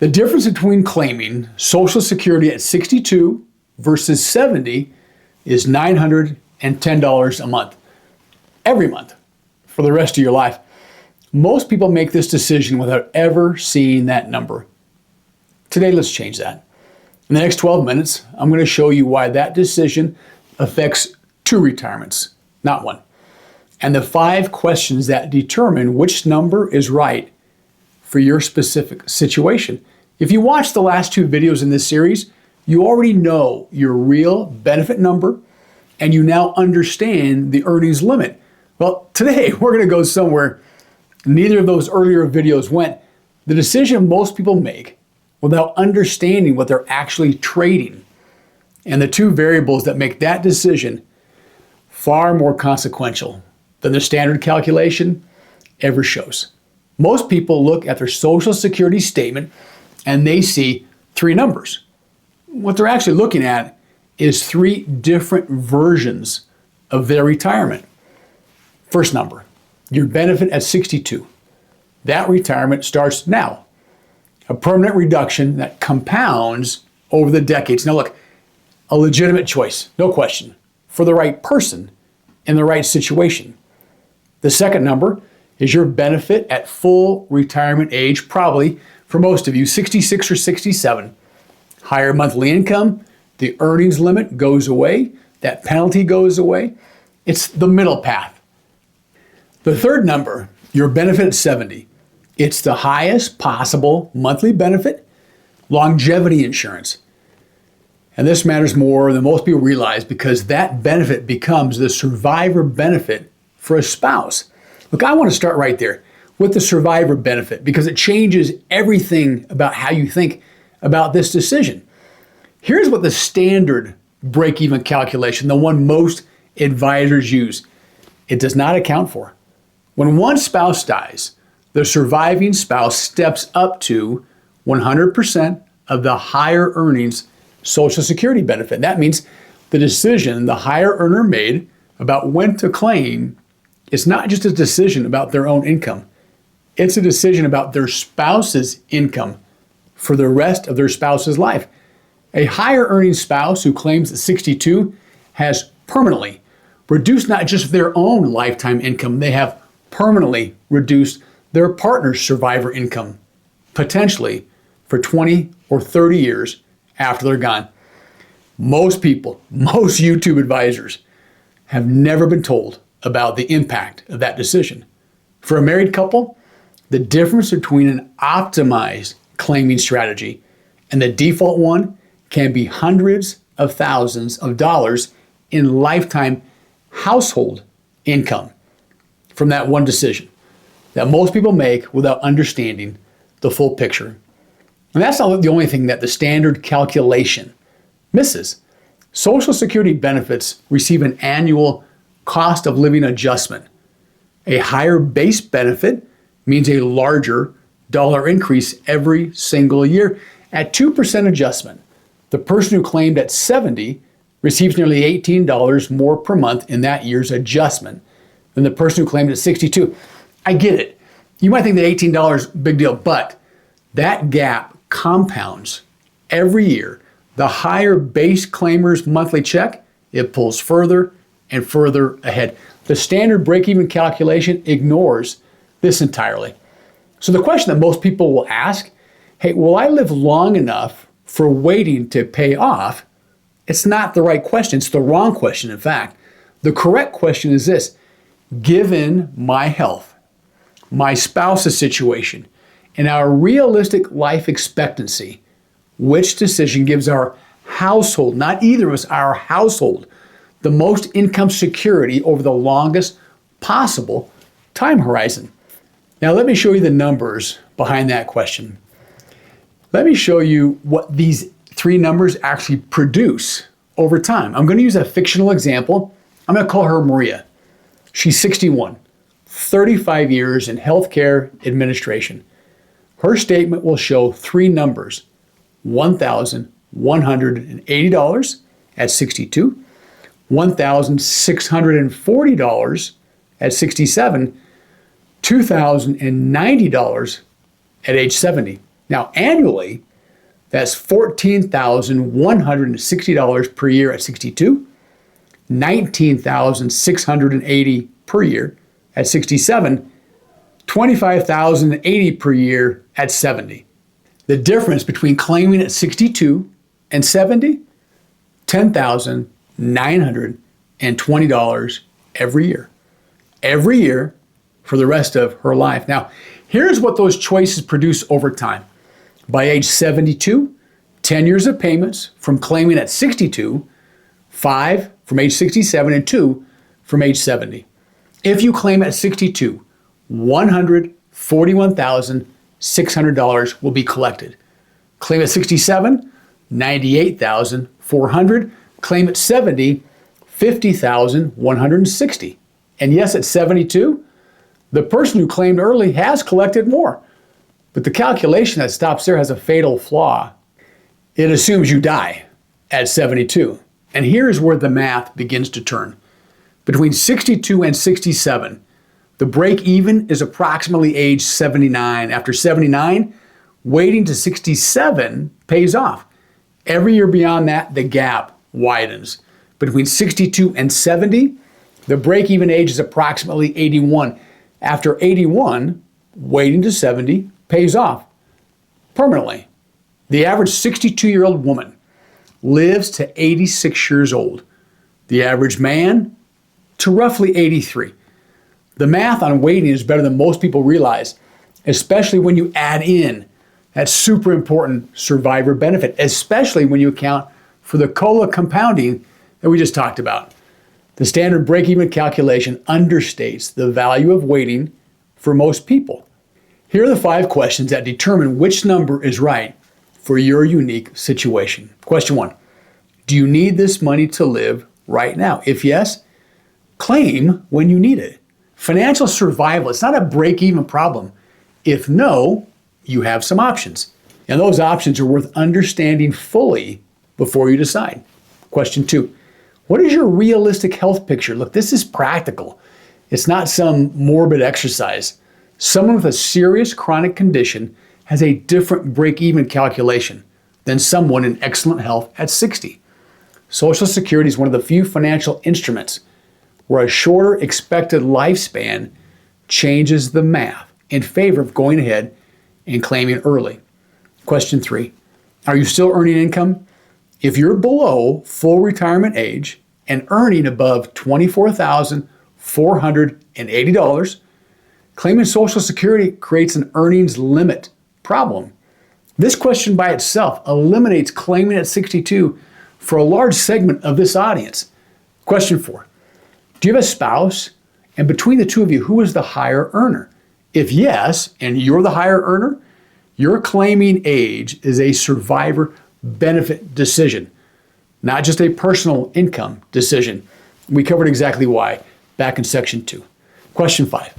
The difference between claiming Social Security at 62 versus 70 is $910 a month, every month, for the rest of your life. Most people make this decision without ever seeing that number. Today, let's change that. In the next 12 minutes, I'm going to show you why that decision affects 2 retirements, not 1, and the 5 questions that determine which number is right for your specific situation. If you watched the last 2 videos in this series, you already know your real benefit number and you now understand the earnings limit. Well, today we're going to go somewhere neither of those earlier videos went. The decision most people make without understanding what they're actually trading, and the 2 variables that make that decision far more consequential than the standard calculation ever shows. Most people look at their Social Security statement and they see 3 numbers. What they're actually looking at is 3 different versions of their retirement. First number, your benefit at 62. That retirement starts now. A permanent reduction that compounds over the decades. Now look, a legitimate choice, no question, for the right person in the right situation. The second number is your benefit at full retirement age, probably for most of you, 66 or 67. Higher monthly income, the earnings limit goes away, that penalty goes away. It's the middle path. The third number, your benefit at 70. It's the highest possible monthly benefit, longevity insurance. And this matters more than most people realize because that benefit becomes the survivor benefit for a spouse. Look, I want to start right there with the survivor benefit because it changes everything about how you think about this decision. Here's what the standard break-even calculation, the one most advisors use, it does not account for. When one spouse dies, the surviving spouse steps up to 100% of the higher earnings Social Security benefit. That means the decision the higher earner made about when to claim is not just a decision about their own income. It's a decision about their spouse's income for the rest of their spouse's life. A higher earning spouse who claims at 62 has permanently reduced not just their own lifetime income, they have permanently reduced their partner's survivor income, potentially for 20 or 30 years after they're gone. Most people, most YouTube advisors have never been told about the impact of that decision. For a married couple, the difference between an optimized claiming strategy and the default one can be hundreds of thousands of dollars in lifetime household income from that one decision that most people make without understanding the full picture. And that's not the only thing that the standard calculation misses. Social Security benefits receive an annual cost of living adjustment. A higher base benefit means a larger dollar increase every single year. At 2% adjustment, the person who claimed at 70 receives nearly $18 more per month in that year's adjustment than the person who claimed at 62. I get it. You might think that $18 big deal, but that gap compounds every year. The higher base claimer's monthly check, it pulls further and further ahead. The standard break-even calculation ignores this entirely. So the question that most people will ask, hey, will I live long enough for waiting to pay off? It's not the right question. It's the wrong question, in fact. The correct question is this: given my health, my spouse's situation, and our realistic life expectancy, which decision gives our household, not either of us, our household, the most income security over the longest possible time horizon? Now, let me show you the numbers behind that question. Let me show you what these 3 numbers actually produce over time. I'm going to use a fictional example. I'm going to call her Maria. She's 61, 35 years in healthcare administration. Her statement will show 3 numbers: $1,180 at 62, $1,640 at 67, $2,090 at age 70. Now, annually, that's $14,160 per year at 62, $19,680 per year at 67, $25,080 per year at 70. The difference between claiming at 62 and 70, $10,920 every year. Every year for the rest of her life. Now, here's what those choices produce over time. By age 72, 10 years of payments from claiming at 62, 5 from age 67, and 2 from age 70. If you claim at 62, $141,600 will be collected. Claim at 67, $98,400. Claim at 70, $50,160. And yes, at 72, the person who claimed early has collected more. But the calculation that stops there has a fatal flaw. It assumes you die at 72. And here's where the math begins to turn. Between 62 and 67, the break even is approximately age 79. After 79, waiting to 67 pays off. Every year beyond that, the gap widens. Between 62 and 70, the break-even age is approximately 81. After 81, waiting to 70 pays off permanently. The average 62-year-old woman lives to 86 years old. The average man to roughly 83. The math on waiting is better than most people realize, especially when you add in that super important survivor benefit, especially when you account for the COLA compounding that we just talked about. The standard break-even calculation understates the value of waiting for most people. Here are the 5 questions that determine which number is right for your unique situation. Question 1, do you need this money to live right now? If yes, claim when you need it. Financial survival, it's not a break-even problem. If no, you have some options. And those options are worth understanding fully before you decide. Question 2, what is your realistic health picture? Look, this is practical. It's not some morbid exercise. Someone with a serious chronic condition has a different break-even calculation than someone in excellent health at 60. Social Security is one of the few financial instruments where a shorter expected lifespan changes the math in favor of going ahead and claiming early. Question 3, are you still earning income? If you're below full retirement age and earning above $24,480, claiming Social Security creates an earnings limit problem. This question by itself eliminates claiming at 62 for a large segment of this audience. Question 4, do you have a spouse? And between the two of you, who is the higher earner? If yes, and you're the higher earner, your claiming age is a survivor benefit decision, not just a personal income decision. We covered exactly why back in section 2. Question 5,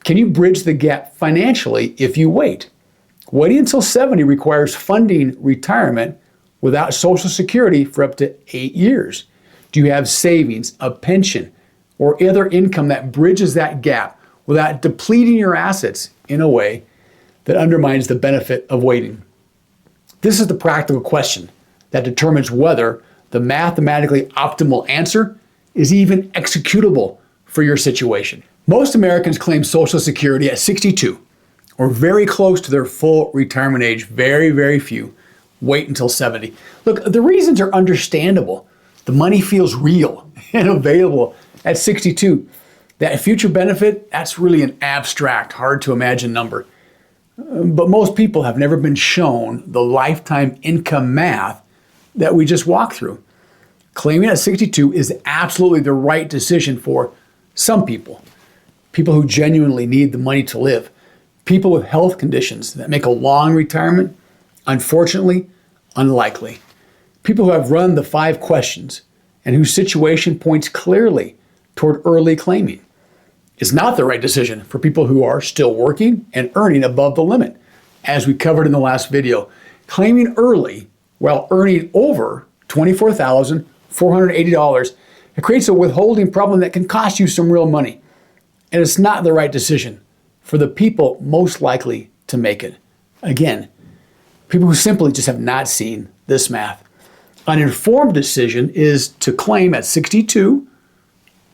can you bridge the gap financially if you wait? Waiting until 70 requires funding retirement without Social Security for up to 8 years. Do you have savings, a pension, or other income that bridges that gap without depleting your assets in a way that undermines the benefit of waiting? This is the practical question that determines whether the mathematically optimal answer is even executable for your situation. Most Americans claim Social Security at 62 or very close to their full retirement age. Very, very few wait until 70. Look, the reasons are understandable. The money feels real and available at 62. That future benefit, that's really an abstract, hard to imagine number. But most people have never been shown the lifetime income math that we just walked through. Claiming at 62 is absolutely the right decision for some people. People who genuinely need the money to live. People with health conditions that make a long retirement, unfortunately, unlikely. People who have run the 5 questions and whose situation points clearly toward early claiming. It's not the right decision for people who are still working and earning above the limit. As we covered in the last video, claiming early while earning over $24,480, it creates a withholding problem that can cost you some real money. And it's not the right decision for the people most likely to make it. Again, People who simply just have not seen this math. An informed decision is to claim at 62.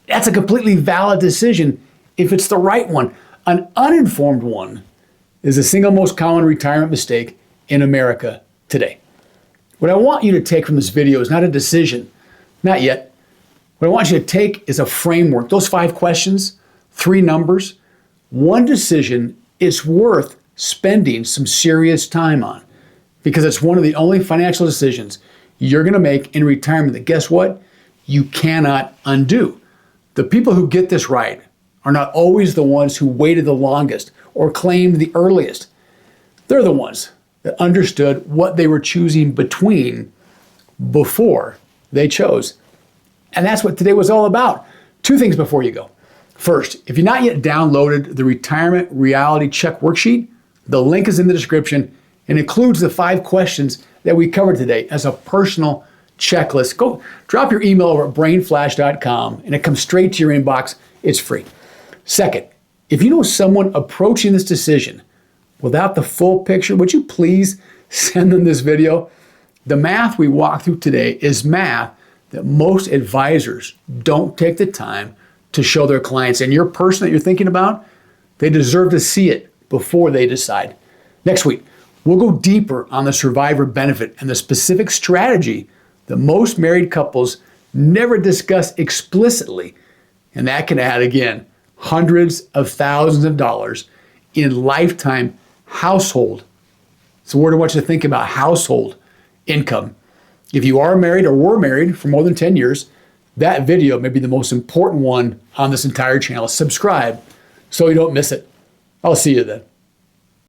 That's a completely valid decision if it's the right one. An uninformed one is the single most common retirement mistake in America today. What I want you to take from this video is not a decision, not yet. What I want you to take is a framework. Those 5 questions, 3 numbers, one decision is worth spending some serious time on because it's one of the only financial decisions you're going to make in retirement that, guess what, you cannot undo. The people who get this right are not always the ones who waited the longest or claimed the earliest. They're the ones that understood what they were choosing between before they chose. And that's what today was all about. 2 things before you go. First, if you've not yet downloaded the Retirement Reality Check worksheet, the link is in the description and includes the 5 questions that we covered today as a personal checklist. Go drop your email over at brainflash.com and it comes straight to your inbox. It's free. Second, if you know someone approaching this decision without the full picture, would you please send them this video? The math we walked through today is math that most advisors don't take the time to show their clients. And your person that you're thinking about, they deserve to see it before they decide. Next week, we'll go deeper on the survivor benefit and the specific strategy that most married couples never discuss explicitly. And that can add, again, hundreds of thousands of dollars in lifetime household. It's a word I want you to think about, household income. If you are married or were married for more than 10 years, that video may be the most important one on this entire channel. Subscribe so you don't miss it. I'll see you then.